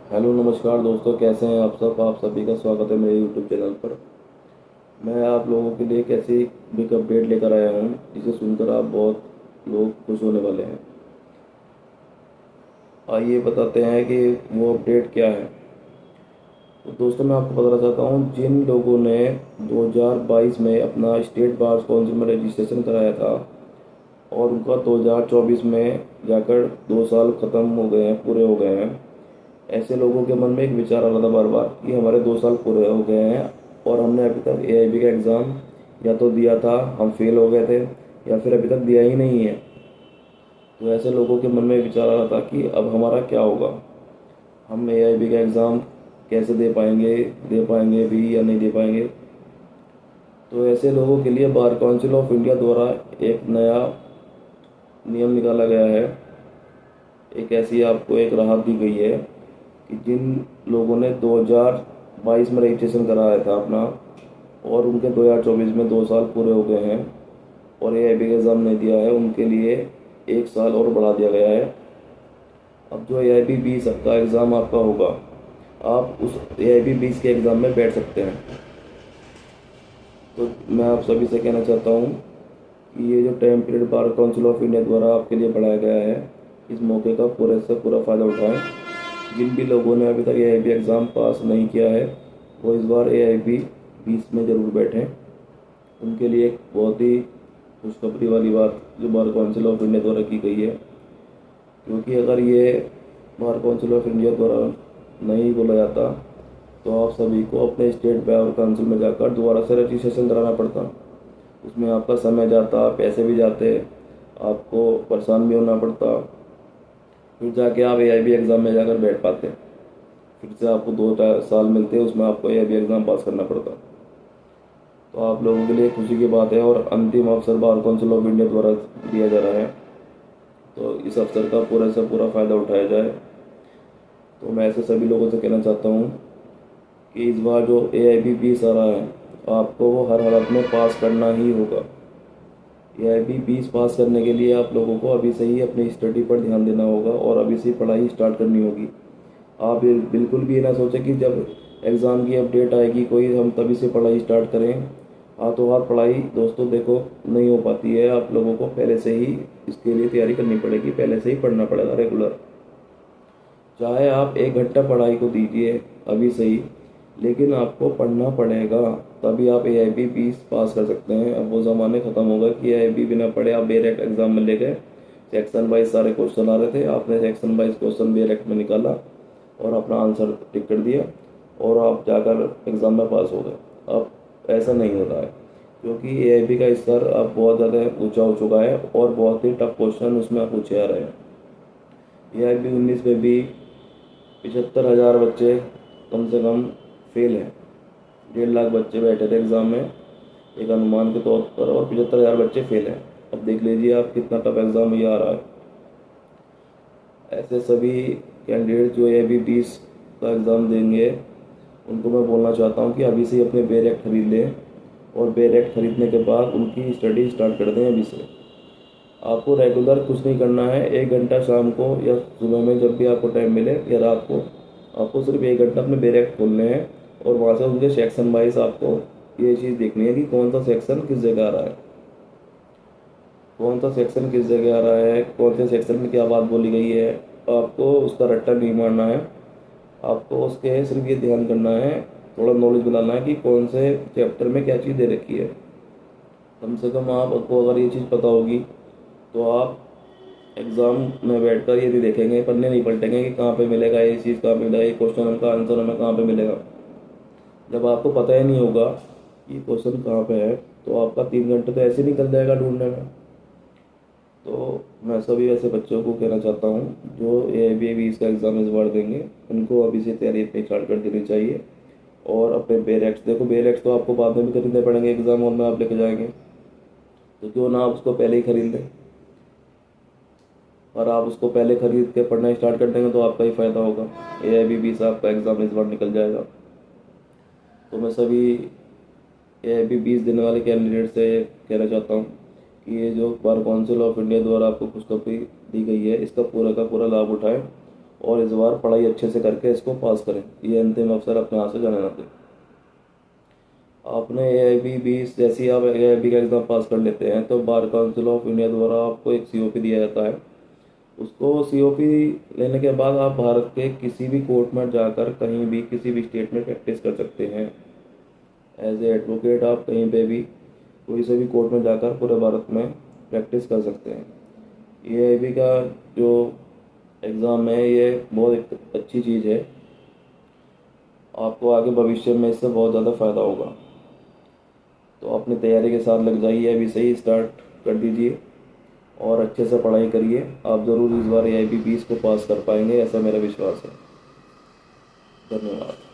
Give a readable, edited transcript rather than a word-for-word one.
Hello नमस्कार दोस्तों, कैसे हैं आप सभी का स्वागत है मेरे यूट्यूब चैनल पर। मैं आप लोगों के लिए एक ऐसी बिग अपडेट लेकर आया हूं जिसे सुनकर आप बहुत लोग खुश होने वाले हैं। आइए बताते हैं कि वो अपडेट क्या है। तो दोस्तों, मैं आपको बताना चाहता हूं, जिन लोगों ने 2022 में अपना स्टेट बार काउंसिल में रजिस्ट्रेशन कराया था और उनका 2024 में जाकर 2 साल ख़त्म हो गए हैं, पूरे हो गए हैं, ऐसे लोगों के मन में एक विचार आ रहा था बार बार कि हमारे 2 साल पूरे हो गए हैं और हमने अभी तक एआईबी का एग्ज़ाम या तो दिया था, हम फेल हो गए थे, या फिर अभी तक दिया ही नहीं है। तो ऐसे लोगों के मन में विचार आ रहा था कि अब हमारा क्या होगा, हम एआईबी का एग्ज़ाम कैसे दे पाएंगे भी या नहीं दे पाएंगे। तो ऐसे लोगों के लिए बार काउंसिल ऑफ इंडिया द्वारा एक नया नियम निकाला गया है। एक ऐसी आपको एक राहत दी गई है कि जिन लोगों ने 2022 में रजिस्ट्रेशन कराया था अपना और उनके 2024 में 2 साल पूरे हो गए हैं और एआईबी का एग्ज़ाम नहीं दिया है, उनके लिए 1 साल और बढ़ा दिया गया है। अब जो एआईबी 20 का एग्ज़ाम आपका होगा, आप उस एआईबी 20 के एग्ज़ाम में बैठ सकते हैं। तो मैं आप सभी से कहना चाहता हूँ कि ये जो time period bar council of India द्वारा आपके लिए बढ़ाया गया है, इस मौके का पूरे से पूरा फ़ायदा उठाएं। जिन भी लोगों ने अभी तक एआईबी एग्ज़ाम पास नहीं किया है, वो इस बार एआईबी 20 में ज़रूर बैठें। उनके लिए एक बहुत ही खुशखबरी वाली बात जो बार काउंसिल ऑफ इंडिया द्वारा की गई है, क्योंकि अगर ये बार काउंसिल ऑफ इंडिया द्वारा नहीं बोला जाता तो आप सभी को अपने स्टेट बार काउंसिल में जाकर दोबारा से रजिस्ट्रेशन कराना पड़ता। उसमें आपका समय जाता, पैसे भी जाते, आपको परेशान भी होना पड़ता, फिर जाके आप एआईबी एग्ज़ाम में जाकर बैठ पाते। फिर से आपको 2 साल मिलते, उसमें आपको एआईबी एग्ज़ाम पास करना पड़ता। तो आप लोगों के लिए खुशी की बात है और अंतिम अवसर बार काउंसिल ऑफ इंडिया द्वारा दिया जा रहा है, तो इस अवसर का पूरे से पूरा फ़ायदा उठाया जाए। तो मैं ऐसे सभी लोगों से कहना चाहता हूँ कि इस बार जो एआईबी 20 आ रहा है, आपको वो हर हालत में पास करना ही होगा। एआईबी 20 पास करने के लिए आप लोगों को अभी से ही अपनी स्टडी पर ध्यान देना होगा और अभी से पढ़ाई स्टार्ट करनी होगी। आप ये बिल्कुल भी ये ना सोचें कि जब एग्ज़ाम की अपडेट आएगी कोई हम तभी से पढ़ाई स्टार्ट करें। हाथों हाथ पढ़ाई दोस्तों देखो नहीं हो पाती है, आप लोगों को पहले से ही इसके लिए तैयारी करनी पड़ेगी, पहले से ही पढ़ना पड़ेगा रेगुलर। चाहे आप 1 घंटा पढ़ाई को दीजिए अभी से ही, लेकिन आपको पढ़ना पड़ेगा, तभी आप एआईबी 20 पास कर सकते हैं। अब वो ज़माने ख़त्म होगा कि एआईबी बिना पढ़े आप डायरेक्ट एग्ज़ाम में ले गए, सेक्शन वाइज सारे क्वेश्चन आ रहे थे, आपने सेक्शन वाइज क्वेश्चन डायरेक्ट में निकाला और अपना आंसर टिक कर दिया और आप जाकर एग्ज़ाम में पास हो गए। अब ऐसा नहीं होता है, क्योंकि एआईबी का स्तर अब बहुत ज़्यादा ऊंचा हो चुका है और बहुत ही टफ क्वेश्चन उसमें पूछे आ रहे हैं। एआईबी 19 में भी 75,000 बच्चे कम से कम फेल हैं। 1.5 लाख बच्चे बैठे थे एग्ज़ाम में एक अनुमान के तौर पर, और 75,000 बच्चे फेल हैं। अब देख लीजिए आप कितना टफ एग्ज़ाम ये आ रहा है। ऐसे सभी कैंडिडेट जो एआईबी 20 का एग्ज़ाम देंगे, उनको मैं बोलना चाहता हूँ कि अभी से ही अपने बैरक खरीद लें और बैरक खरीदने के बाद उनकी स्टडी स्टार्ट कर दें अभी से। आपको रेगुलर कुछ नहीं करना है, 1 घंटा शाम को या सुबह में जब भी आपको टाइम मिले या रात को, आपको सिर्फ 1 घंटा अपने बैरक खोलने हैं और वहाँ से उनके सेक्शन वाइज आपको ये चीज़ देखनी है कि कौन सा सेक्शन किस जगह आ रहा है, कौन सा सेक्शन किस जगह आ रहा है, कौन से सेक्शन में क्या बात बोली गई है। आपको उसका रट्टा नहीं मारना है, आपको उसके सिर्फ ये ध्यान करना है, थोड़ा नॉलेज बनाना है कि कौन से चैप्टर में क्या चीज़ दे रखी है। कम से कम आपको अगर ये चीज़ पता होगी तो आप एग्ज़ाम में बैठकर ये नहीं देखेंगे, पन्ने नहीं पलटेंगे कि कहाँ पे मिलेगा ये चीज़, कहाँ पे मिलेगा ये क्वेश्चन, का आंसर हमें कहाँ पे मिलेगा। जब आपको पता ही नहीं होगा कि क्वेश्चन कहाँ पे है, तो आपका 3 घंटे तो ऐसे निकल जाएगा ढूंढने में। तो मैं सभी ऐसे बच्चों को कहना चाहता हूँ जो एआईबी 20 का एग्ज़ाम इस बार देंगे, उनको अभी से तैयारी अपनी स्टार्ट कर देनी चाहिए। और अपने बेरेक्स देखो, बेरेक्स तो आपको बाद में भी खरीदने पड़ेंगे, एग्ज़ाम हॉल में आप लेके जाएंगे, तो क्यों ना आप उसको पहले ही खरीद लें। और आप उसको पहले खरीद के पढ़ना स्टार्ट कर देंगे तो आपका ही फ़ायदा होगा, एआईबी 20 आपका एग्ज़ाम इस बार निकल जाएगा। तो मैं सभी एआईबी 20 देने वाले कैंडिडेट से कहना चाहता हूँ कि ये जो बार काउंसिल ऑफ इंडिया द्वारा आपको खुशखबरी दी गई है, इसका पूरा का पूरा लाभ उठाएं और इस बार पढ़ाई अच्छे से करके इसको पास करें। ये अंतिम अवसर अपने हाथ से जाने ना दें। आपने AIB 20 जैसे आप AIB का एग्ज़ाम पास कर लेते हैं तो बार काउंसिल ऑफ इंडिया द्वारा आपको एक COP दिया जाता है। उसको COP लेने के बाद आप भारत के किसी भी कोर्ट में जाकर कहीं भी किसी भी स्टेट में प्रैक्टिस कर सकते हैं। एज ए एडवोकेट आप कहीं पे भी कोई से भी कोर्ट में जाकर पूरे भारत में प्रैक्टिस कर सकते हैं। AIB का जो एग्ज़ाम है ये बहुत एक अच्छी चीज़ है। आपको आगे भविष्य में इससे बहुत ज़्यादा फ़ायदा होगा। तो अपनी तैयारी के साथ लग जाइए, अभी से ही स्टार्ट कर दीजिए और अच्छे से पढ़ाई करिए। आप ज़रूर इस बार AIB 20 को पास कर पाएंगे, ऐसा मेरा विश्वास है। धन्यवाद।